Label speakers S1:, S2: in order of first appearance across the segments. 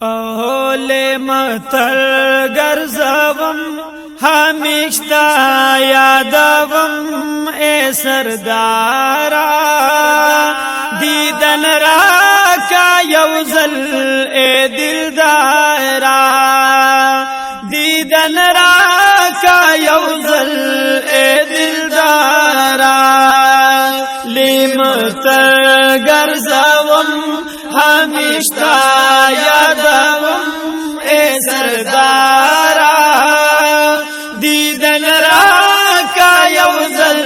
S1: اوله متل ګرځوم همیشتا یادوم اے سردارا دیدن را کا یوزل اے دلدارا دیدن را کا یوزل اے دلدارا متل ګرځوم همیشتا یادوم اے سردارا دیدن را کا یوزل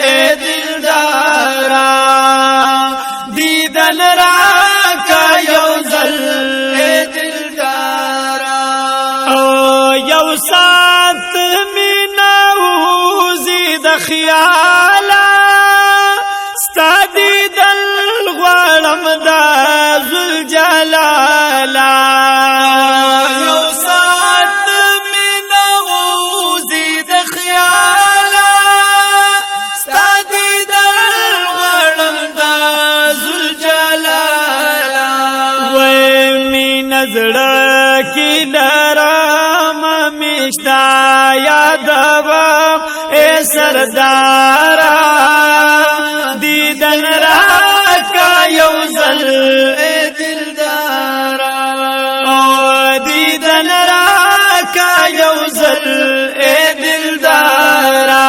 S1: اے دلدارا دیدن را کا یوزل اے دلدارا او یو سات مینوزی د خیالا دیدن غوالم دا ذوالجلالا یو سات مینوزی د خیالا ستا دیدن غوالم دا ذوالجلالا وی مین زړه کی لرم همیشتا یادوم اے سردارا دیدن را کا یوزل اے دلدارا دیدن را کا یوزل اے دلدارا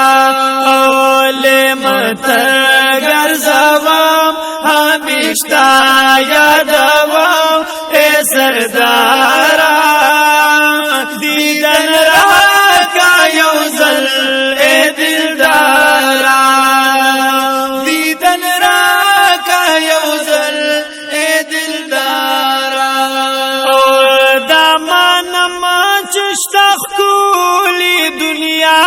S1: اوله متل ګرځوم همیشتا یادوم اے سردارا دیدن را کا یوزل اے دلدارا کولی دنیا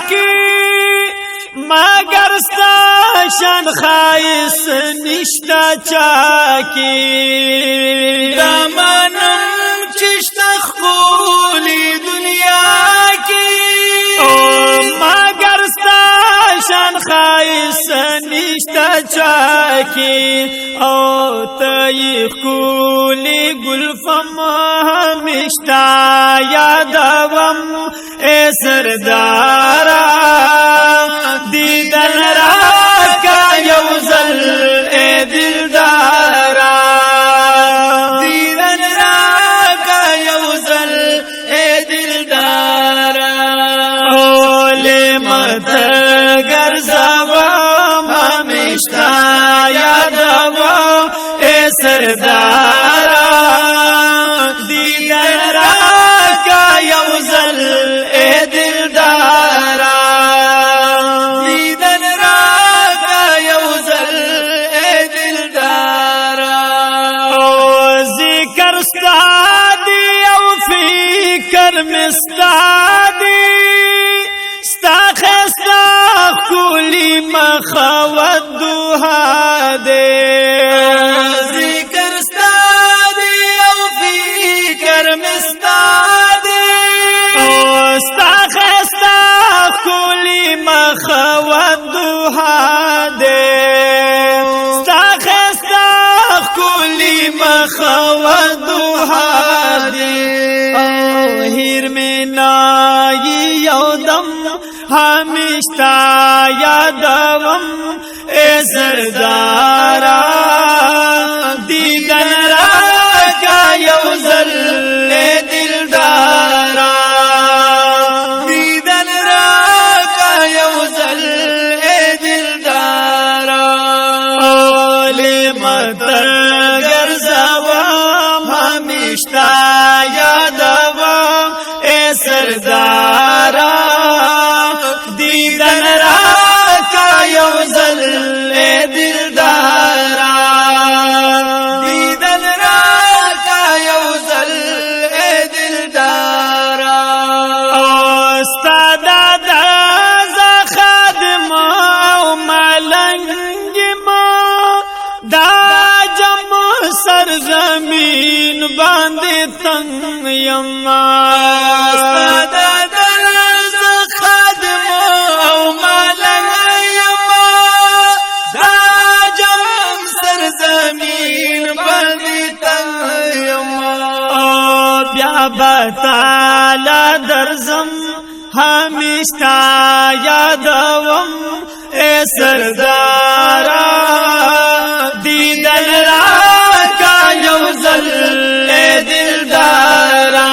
S1: کی مگر ستا شان خایس نشتا چاکی دامانم چشتا کولی دنیا کی مگر ستا شان خایس نشتا چاکی او تای کولی گلفم همیشتا یادوم اے سردارا دیدن را کا یوزل اے دلدارا دیدن را کا یوزل اے دلدارا اوله متل ګرځوم همیشتا یادوم اے سردارا دیدن را کا یوزل اے دلدارا دیدن را کا یوزل اے دلدارا او ذکر استادی او فکر مستادی ستا خستا کولی مخوت دوها دے ذکر استادی او فکر مستادی ستا خستا کولی مخوت دوها دے ستا خستا کولی مخوت دوها دے هیر میں نائی یودم ہمیشتا یادوم اے سردارا دیدن را کا یوزل اے دلدارا دیدن را کا یوزل اے دلدارا اوله متل ګرځوم همیشتا یادوم اے سردارا دیدن را کا یوزل اے دلدارا دیدن را کا یوزل اے دلدارا استاد د خادم او ملنګ ما دا جم سرزمین باندې تنگ یما استاد زمین بندی تنگ یما بتالا درزم همیشتا یادوم اے سردارا دیدن راکا یوزل اے دلدارا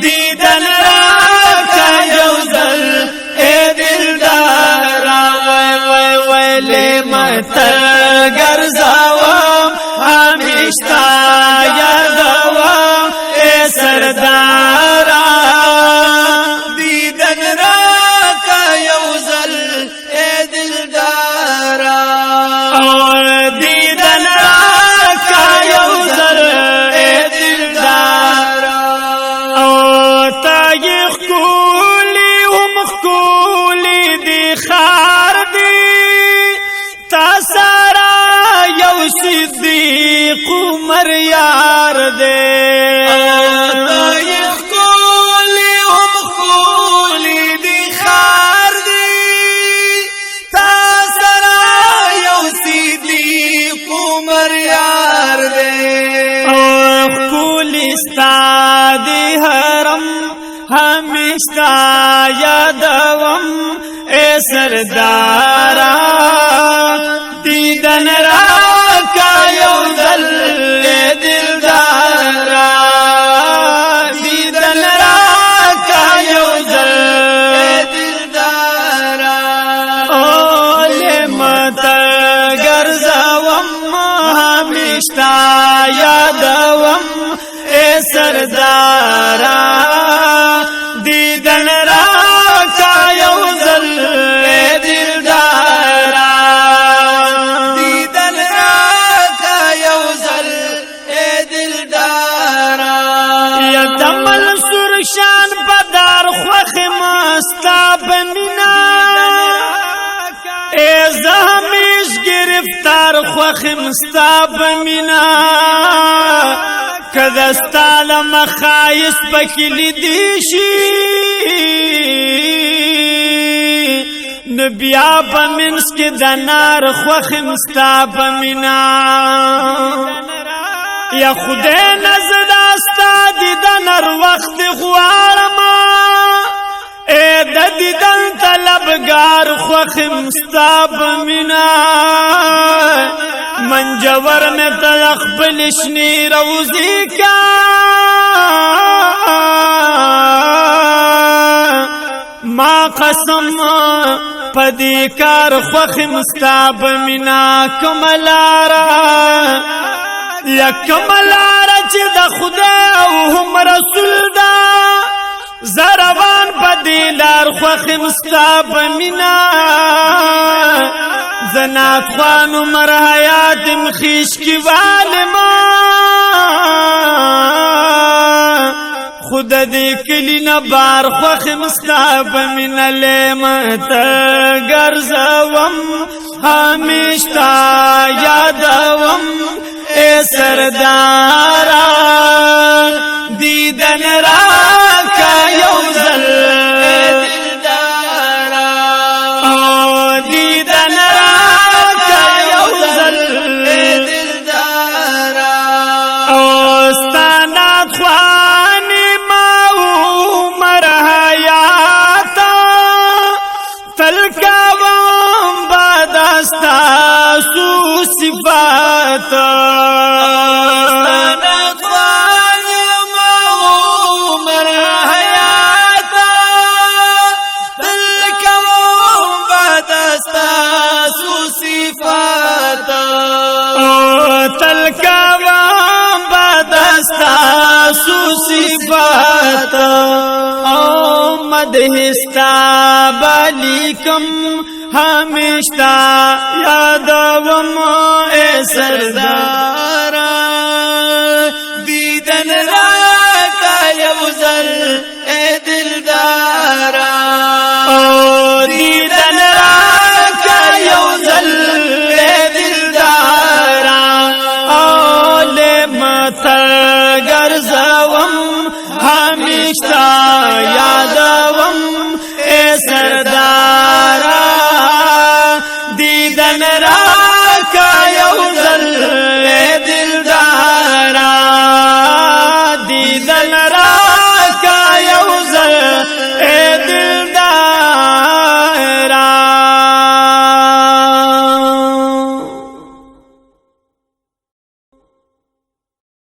S1: دیدن راکا یوزل اے دلدارا وی ویلی متگر زوام همیشتا یادوم اے سردارا صدیق عمر یار دے تایخ کولی هم کولی دی خار دی تاسرا یو صدیق عمر یار دے کولی ستا دی حرم ہمیشتا یادوم اے سردارا دیدن را یوزل اے دلدارا دیدن راکا یوزل اے دلدارا اولی متگر زوم ہمیشتا یادوم اے سردارا دیدن راکا یوزل اے دلدارا دمل سرشان بدار خوخ مستا بمینا اے زہمیش گرفتار خوخ مستا بمینا کدستا لمخایس بکلی دیشی نبیا بمنس کی دنار خوخ مستا بمینا یا خدای نزد استا دیدن هر وقت غوارما اے د دیدن طلبگار خوخ مستاب مینا منجور میں تلخ بلشنی روزی کا ما قسم پدی کار خوخ مستاب مینا کملارا یا کملارا چی دا خدا او هم رسول دا زروان پا دیلار خوخ مستاب مینا زنات خوانو مر حیات مخیش کی والما خدا دی کلی نبار خوخ مستاب مینا لیمت گرزوم ہمیشتا یادوم اے سردارا دیدن راکا یوزل اے دلدارا دیدن راکا یوزل اے دلدارا استانات خوانی ماو مر حیاتا تلکاوام بادستا سو صفاتا تلکاوام بدستا سو صفات او مدحستا بلیکم ہمیشتا یادوم اے سردارا دیدن راکا یوزل اے دلدارا دیدن راکا یوزل اے دلدارا متگر زوم ہمیشتا یادوم